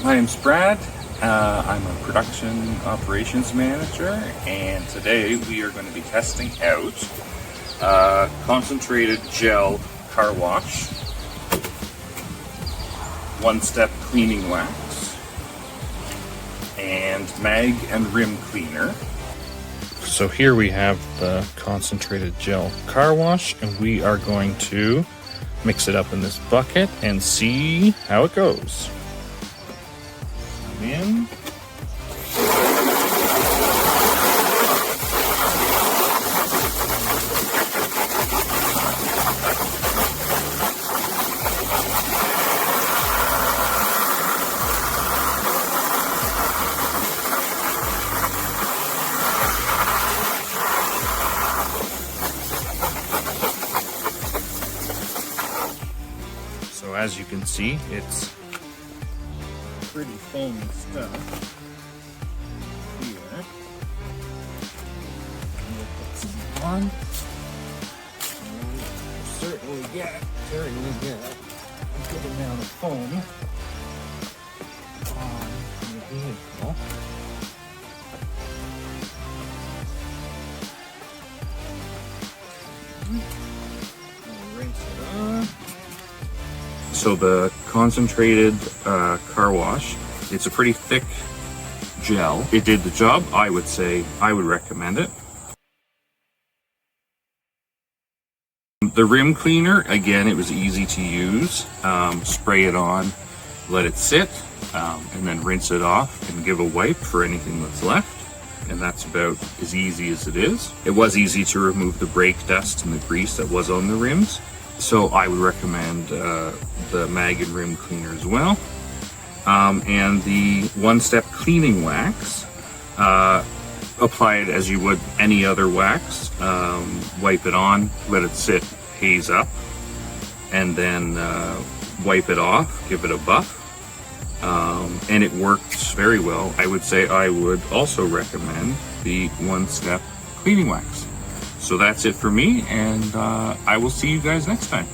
My name's Brad. I'm a production operations manager, and today we are going to be testing out concentrated gel car wash, one-step cleaning wax, and mag and rim cleaner. So here we have the concentrated gel car wash, and we are going to mix it up in this bucket and see how it goes. In. So as you can see, it's pretty foamy stuff here. We'll put some on. Certainly get a good amount of foam on the vehicle. We'll rinse it off. So the concentrated car wash, it's a pretty thick gel. It did the job. I would say I would recommend it. The rim cleaner, again, it was easy to use. Spray it on, let it sit, and then rinse it off and give a wipe for anything that's left. And that's about as easy as it is. It was easy to remove the brake dust and the grease that was on the rims. So I would recommend the mag and rim cleaner as well. And the one-step cleaning wax, apply it as you would any other wax. Wipe it on, let it sit, haze up, and then wipe it off, give it a buff. And it works very well. I would say I would also recommend the one-step cleaning wax. So that's it for me, and I will see you guys next time.